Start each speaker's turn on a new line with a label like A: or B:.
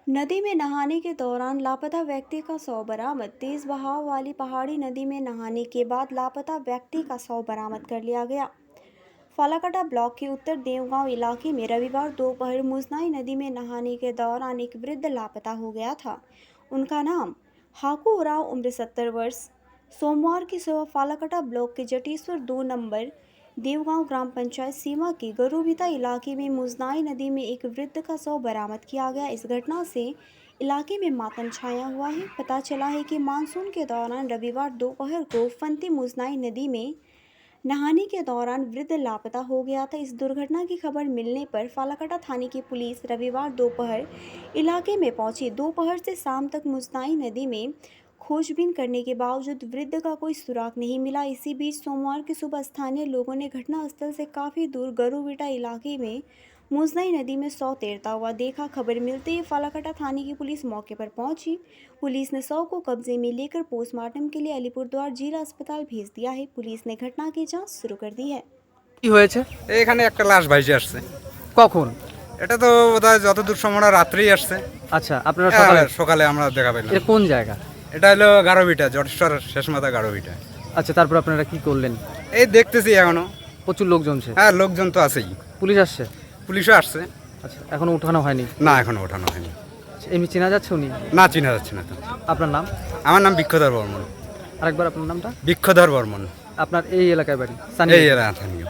A: नदी में नहाने के दौरान लापता व्यक्ति का शव बरामद। तेज बहाव वाली पहाड़ी नदी में नहाने के बाद लापता व्यक्ति का शव बरामद कर लिया गया। फालाकाटा ब्लॉक के उत्तर देवगांव इलाके में रविवार दोपहर मुजनाई नदी में नहाने के दौरान एक वृद्ध लापता हो गया था। उनका नाम हाकू उराव, उम्र 70 वर्ष। सोमवार की सुबह फालाकाटा ब्लॉक के जटेश्वर 2 नंबर देवगांव ग्राम पंचायत सीमा के गरुबिता इलाके में मुजनाई नदी में एक वृद्ध का शव बरामद किया गया। इस घटना से इलाके में मातम छाया हुआ है। पता चला है कि मानसून के दौरान रविवार दोपहर को फंती मुजनाई नदी में नहाने के दौरान वृद्ध लापता हो गया था। इस दुर्घटना की खबर मिलने पर फालाकाटा थाने की पुलिस रविवार दोपहर इलाके में पहुंची। दोपहर से शाम तक मुजनाई नदी में खोजबीन करने के बावजूद वृद्ध का कोई सुराग नहीं मिला। इसी बीच सोमवार की सुबह स्थानीय लोगों ने घटनास्थल से काफ़ी दूर गरुबिटा इलाके में मुजनाई नदी में शव तैरता हुआ देखा। खबर मिलते ही फालाकाटा थाने की पुलिस मौके पर पहुंची। पुलिस ने शव को कब्जे में लेकर पोस्टमार्टम के लिए अलीपुरद्वार जिला अस्पताल भेज दिया है। पुलिस ने घटना की जांच शुरू कर दी है।
B: কি হয়েছে?
C: এখানে একটা লাশ ভাইসে আসছে।
B: কখন?
C: এটা তো বোধহয় যতদূর সম্ভব রাত্রেই আসছে।
B: আচ্ছা, আপনারা সকালে
C: সকালে আমরা দেখা পেলাম।
B: এটা কোন জায়গা?
C: এটা হলো গারোবিটা, জটেশ্বর শেষ মাথা গারোবিটা।
B: আচ্ছা, তারপর আপনারা কি করলেন?
C: এই দেখতেছি এখনো।
B: প্রচুর লোক জমছে।
C: হ্যাঁ, লোকজন তো আছেই।
B: পুলিশ আসছে?
C: পুলিশও আসছে।
B: আচ্ছা, এখনো উঠানো হয়নি?
C: না, এখনো ওঠানো হয়নি।
B: আচ্ছা, এমনি চেনা যাচ্ছে উনি?
C: না, চিনা যাচ্ছে না তো।
B: আপনার নাম?
C: আমার নাম বিক্ষধর বর্মন।
B: আরেকবার আপনার নামটা?
C: বিক্ষধর বর্মন।
B: আপনার এই এলাকায় বাড়ি?
C: এই এলাকা স্থানীয়।